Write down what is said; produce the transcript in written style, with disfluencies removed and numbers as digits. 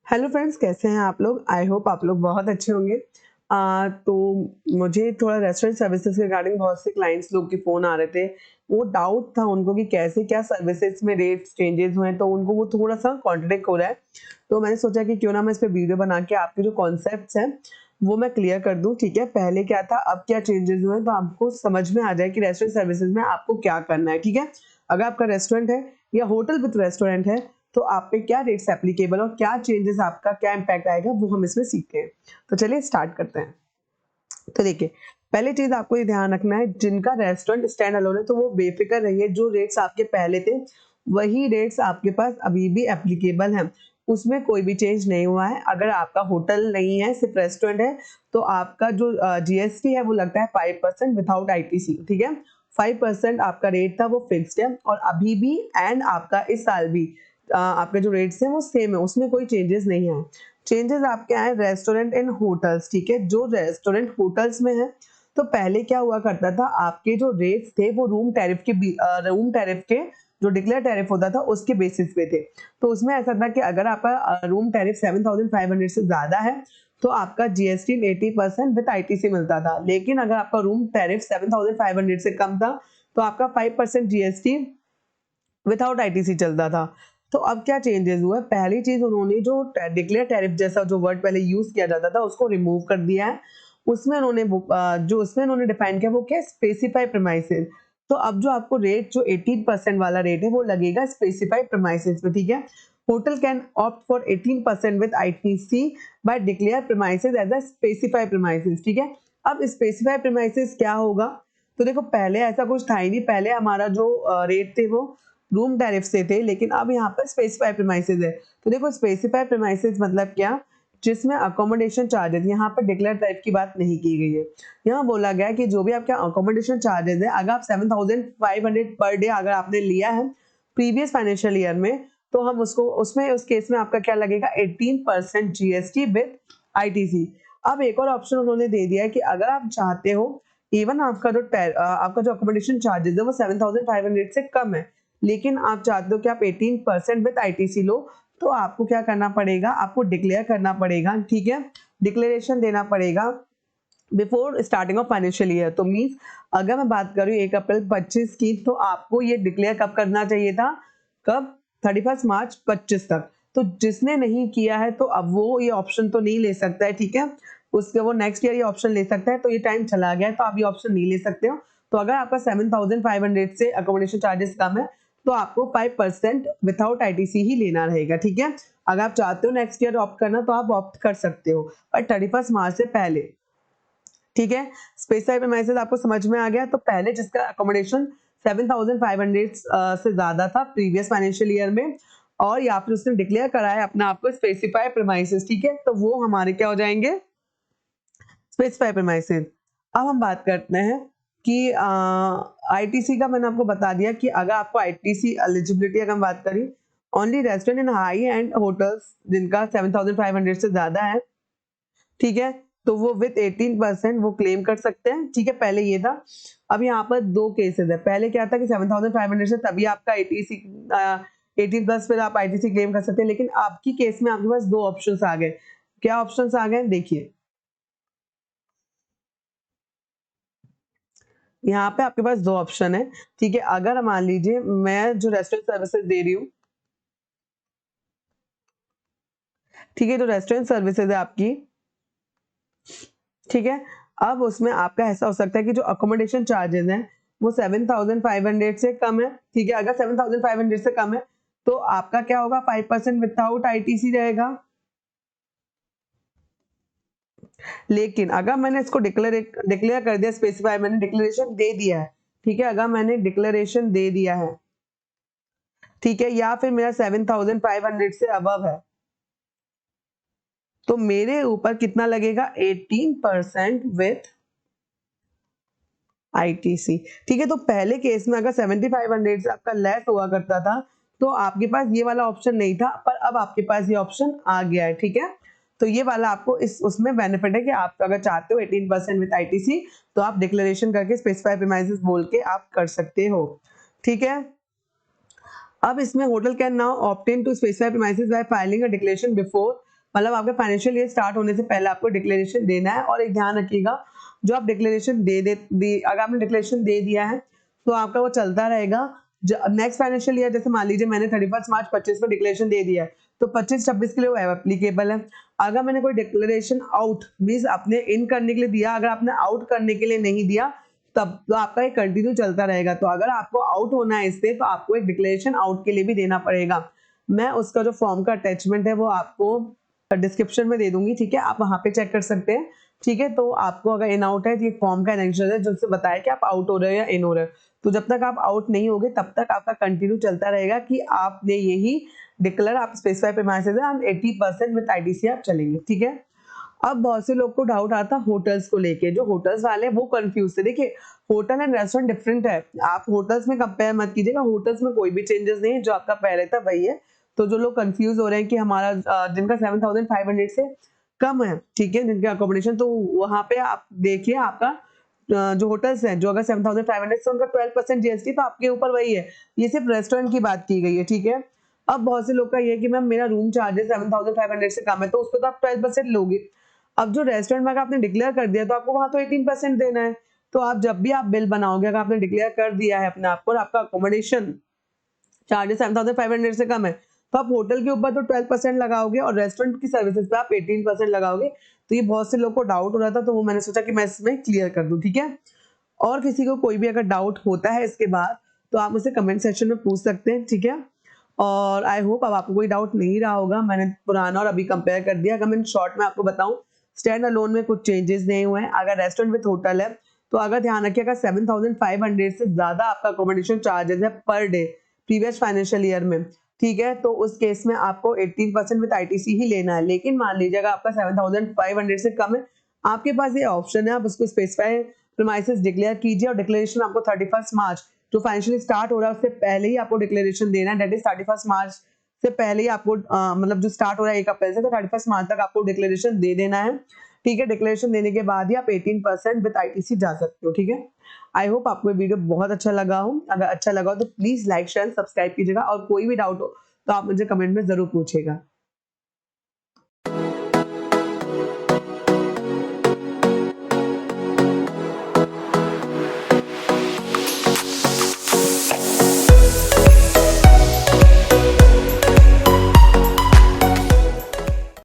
Hello friends, कैसे हैं आप लोग। आई होप आप लोग बहुत अच्छे होंगे। तो मुझे थोड़ा रेस्टोरेंट सर्विसेज के रिगार्डिंग बहुत से क्लाइंट्स लोग के फ़ोन आ रहे थे। वो डाउट था उनको कि कैसे क्या सर्विसेज में रेट्स चेंजेस हुए हैं, तो उनको वो थोड़ा सा कॉन्ट्रडिक्ट हो रहा है। तो मैंने सोचा कि क्यों ना मैं इस पे वीडियो बना के आपके जो कॉन्सेप्ट्स हैं वो मैं क्लियर कर दूं। ठीक है, पहले क्या था अब क्या चेंजेस हुए हैं, तो आपको समझ में आ जाए कि रेस्टोरेंट सर्विसेज में आपको क्या करना है। ठीक है, अगर आपका रेस्टोरेंट है या होटल विद रेस्टोरेंट है तो आप पे क्या रेट्स एप्लीकेबल और क्या चेंजेस, आपका क्या इम्पैक्ट आएगा, वो हम इसमें सीखते हैं। तो चलिए स्टार्ट करते हैं। तो देखिए, पहली चीज आपको ये ध्यान रखना है, जिनका रेस्टोरेंट स्टैंड अलोन है तो वो बेफिक्र रहिए, जो रेट्स आपके पहले थे वही रेट्स आपके पास अभी भी एप्लीकेबल हैं, उसमें कोई भी चेंज नहीं हुआ है। अगर आपका होटल नहीं है, सिर्फ रेस्टोरेंट है, तो आपका जो जीएसटी है वो लगता है 5% विदाउट आईटीसी। ठीक है, 5% आपका रेट था वो फिक्स्ड है, और अभी भी एंड आपका इस साल भी आपके जो रेट्स हैं वो सेम है, उसमें कोई चेंजेस नहीं है। चेंजेस आपके आए रेस्टोरेंट एंड होटल्स। ठीक है, जो रेस्टोरेंट होटल्स में है, तो पहले क्या हुआ करता था, आपके जो रेट्स थे वो रूम टैरिफ के जो डिक्लेयर टैरिफ होता था उसके बेसिस पे थे। तो उसमें ऐसा था कि अगर आपका रूम टैरिफ 7,500 से ज्यादा है तो आपका जीएसटी 80% विद आईटीसी मिलता था। लेकिन अगर आपका रूम टैरिफ 7,500 से कम था तो आपका 5% जीएसटी विदाउट आईटीसी चलता था। तो अब क्या चेंजेस हुआ है, पहली चीज उन्होंने जो डिक्लेयर टैरिफ जैसा जो वर्ड पहले यूज किया जाता था उसको रिमूव कर दिया है। उसमें उन्होंने डिफाइन किया वो क्या, स्पेसिफाई प्रीमाइसेस। तो अब जो आपको रेट जो 18% वाला रेट है वो लगेगा स्पेसिफाई प्रीमाइसेस पे। ठीक है, hotel can opt for 18% with ITC by declare premises as a specify premises. ठीक है, अब स्पेसिफाई प्रीमाइसेस क्या होगा, तो देखो पहले ऐसा कुछ था ही नहीं। पहले हमारा जो रेट थे वो रूम टैरिफ से थे, लेकिन अब यहाँ पर स्पेसिफाई प्रीमाइसेस है। तो देखो स्पेसिफाई प्रीमाइसेस मतलब क्या, जिसमें अकोमोडेशन चार्जेस, यहाँ पर डिक्लेयर टैरिफ की बात नहीं की गई है। यहाँ बोला गया कि जो भी आपके अकोमोडेशन चार्जेस है, अगर आप 7,500 पर डे अगर आपने लिया है प्रीवियस फाइनेंशियल ईयर में, तो हम उसको उसमें उस केस में आपका क्या लगेगा, 18% जीएसटी विद आईटीसी। अब एक और ऑप्शन उन्होंने दे दिया है कि अगर आप चाहते हो इवन आपका जो अकोमोडेशन चार्जेस है वो 7,500 से कम है, लेकिन आप चाहते हो कि आप 18% विद आईटीसी लो, तो आपको क्या करना पड़ेगा, आपको डिक्लेयर करना पड़ेगा। ठीक है, डिक्लेरेशन देना पड़ेगा before starting of financial year. तो मीन्स अगर मैं बात करूँ 1 अप्रैल 25 की, तो आपको ये डिक्लेयर कब करना चाहिए था, कब, 31 मार्च 25 तक। तो जिसने नहीं किया है तो अब वो ये ऑप्शन तो नहीं ले सकता है। ठीक है, उसके वो नेक्स्ट ईयर ये ऑप्शन ले सकता है, तो ये टाइम चला गया है तो आप ये ऑप्शन नहीं ले सकते हो। तो अगर आपका 7,500 से अकोमोडेशन चार्जेस कम है तो आपको 5% विदाउट आईटीसी ही लेना रहेगा। ठीक है, अगर आप चाहते हो नेक्स्ट ईयर ऑप्ट करना तो आप ऑप्ट कर सकते हो, पर 31 मार्च से पहले। ठीक है, स्पेसिफाई प्रीमाइसेस आपको समझ में आ गया। तो पहले जिसका अकोमोडेशन 7,500 से ज्यादा था प्रीवियस फाइनेंशियल ईयर में, और या फिर उसने डिक्लेयर करा है अपना आपको स्पेसिफाई प्रीमाइसेस, ठीक है, तो वो हमारे क्या हो जाएंगे, स्पेसिफाई प्रीमाइसेस। अब हम बात करते हैं कि आईटीसी का मैंने आपको बता दिया कि अगर आपको आईटीसी एलिजिबिलिटी अगर हम बात करें, only restaurant in high and hotels जिनका 7,500 से ज्यादा है, ठीक है, तो वो विद 18% वो क्लेम कर सकते हैं। ठीक है, पहले ये था। अब यहाँ पर दो केसेस है, पहले क्या था कि 7,500 से तभी आपका आईटीसी 18+ फिर आप आईटीसी क्लेम कर सकते हैं, लेकिन आपकी केस में आपके पास दो ऑप्शंस आ गए। क्या ऑप्शंस आ गए, देखिए यहाँ पे आपके पास दो ऑप्शन है। ठीक है, अगर मान लीजिए मैं जो रेस्टोरेंट सर्विसेज दे रही हूँ, ठीक है, जो रेस्टोरेंट सर्विसेज है आपकी, ठीक है, अब उसमें आपका ऐसा हो सकता है कि जो अकोमोडेशन चार्जेस हैं वो 7,500 से कम है। ठीक है, अगर 7,500 से कम है तो आपका क्या होगा, 5% विदाउट आईटीसी रहेगा। लेकिन अगर मैंने इसको डिक्लेयर कर दिया, स्पेसिफाई मैंने डिक्लेरेशन दे दिया है, ठीक है, अगर मैंने डिक्लेरेशन दे दिया है, ठीक है, या फिर मेरा 7,500 से अबव है, तो मेरे ऊपर कितना लगेगा, 18% विथ आईटीसी। ठीक है, तो पहले केस में अगर 7,500 से आपका लेस हुआ करता था तो आपके पास ये वाला ऑप्शन नहीं था, पर अब आपके पास ये ऑप्शन आ गया है। ठीक है, तो ये वाला आपको इस उसमें बेनिफिट है कि आप अगर चाहते हो 18% विद आईटीसी, तो आप डिक्लेरेशन करके स्पेसिफाई प्रीमाइसेस बोल के आप कर सकते हो। ठीक है, अब इसमें hotel can now opt in to specify premises by filing a declaration before मतलब आपका फाइनेंशियल ईयर स्टार्ट होने से पहले आपको डिक्लेरेशन देना है। और एक ध्यान रखिएगा, जो आप डिक्लेरेशन अगर आपने डिक्लेरेशन दे दिया है तो आपका वो चलता रहेगा। नेक्स्ट फाइनेंशियल ईयर, जैसे मान लीजिए मैंने 31 मार्च 25 में डिक्लेरेशन दे दिया है, तो 25-26 के लिए वो एप्लीकेबल है। अगर मैंने कोई डिक्लेरेशन आउट मीन्स अपने इन करने के लिए दिया, अगर आपने आउट करने के लिए नहीं दिया, तब तो आपका ये कंटिन्यू चलता रहेगा। तो अगर आपको आउट होना है इससे, तो आपको एक डिक्लेरेशन आउट के लिए भी देना पड़ेगा। मैं उसका जो फॉर्म का अटैचमेंट है वो आपको डिस्क्रिप्शन में दे दूंगी, ठीक है, आप वहां पे चेक कर सकते हैं। ठीक है, तो आपको अगर इन आउट है तो ये फॉर्म का एनेक्सर है जिससे बताया कि आप आउट हो रहे हो या इन हो रहे हो। तो जब तक आप आउट नहीं होगे तब तक आपका कंटिन्यू चलता रहेगा कि आपने यही डिक्लेयर आप स्पेसिफाई प्रीमाइसेस है 80% विद आईटीसी आप चलेंगे। ठीक है, अब बहुत से लोग को डाउट आता है होटल्स को लेके। जो होटल्स वाले हैं वो कंफ्यूज थे। देखिए, होटल एंड रेस्टोरेंट डिफरेंट है, आप होटल्स में कंपेयर मत कीजिएगा। होटल्स में कोई भी चेंजेस नहीं है, जो आपका पहले था वही है। तो जो लोग कंफ्यूज हो रहे हैं कि हमारा जिनका 7,500 से कम है, ठीक है, जिनके अकोमोडेशन, तो वहां पे आप देखिए आपका जो होटल्स हैं, जो अगर 7,500 से उनका 12% जीएसटी, तो आपके ऊपर वही है। ये सिर्फ रेस्टोरेंट की बात की गई है। ठीक है, अब बहुत से लोग का ये है कि मैम मेरा रूम चार्जेस 7,500 से कम है, तो उस पर तो आप 12% लोगे। अब जो रेस्टोरेंट में आपने डिक्लेयर कर दिया, तो आपको वहां तो 18% देना है। तो आप जब भी आप बिल बनाओगे, अगर आपने डिक्लेयर कर दिया है अपने आप को और आपका अकोमोडेशन चार्जेस 7,500 से कम है, तो आप होटल के ऊपर तो 12% लगाओगे और रेस्टोरेंट की सर्विसेज पे आप 18% लगाओगे। तो ये बहुत से लोग को डाउट हो रहा था, तो वो मैंने सोचा कि मैं इसमें क्लियर कर दूं। ठीक है, और किसी को कोई भी अगर डाउट होता है इसके बाद, तो आप मुझसे कमेंट सेक्शन में पूछ सकते हैं। ठीक है, और आई होप अब आपको कोई डाउट नहीं रहा होगा। मैंने पुराना और अभी कंपेयर कर दिया। अगर मैं शॉर्ट में आपको बताऊं, स्टैंड अलोन में कुछ चेंजेस नहीं हुए हैं। अगर रेस्टोरेंट विद होटल है, तो अगर ध्यान रखिए, अगर 7,500 से ज्यादा आपका अकोमोडेशन चार्जेस है per day previous financial year में, ठीक है, तो उस केस में आपको 18% विद आईटीसी ही लेना है। लेकिन मान लीजिए अगर आपका 7,500 से कम है, आपके पास ये ऑप्शन है, आप उसको स्पेसिफाई प्रीमाइसेस डिक्लेयर कीजिए और डिक्लेरेशन आपको 31 मार्च जो फाइनेंशियल स्टार्ट हो रहा है उससे पहले ही आपको डिक्लेरेशन देना है। दैट इज 31 मार्च से पहले ही आपको मतलब जो स्टार्ट हो रहा है 1 अप्रैल से, तो 31 मार्च तक आपको डिक्लेरेशन दे देना है। ठीक है, डिक्लेरेशन देने के बाद ही आप 18% विद आईटीसी जा सकते हो। ठीक है, आई होप आपको ये वीडियो बहुत अच्छा लगा हो। अगर अच्छा लगा हो तो प्लीज लाइक शेयर सब्सक्राइब कीजिएगा, और कोई भी डाउट हो तो आप मुझे कमेंट में जरूर पूछेगा।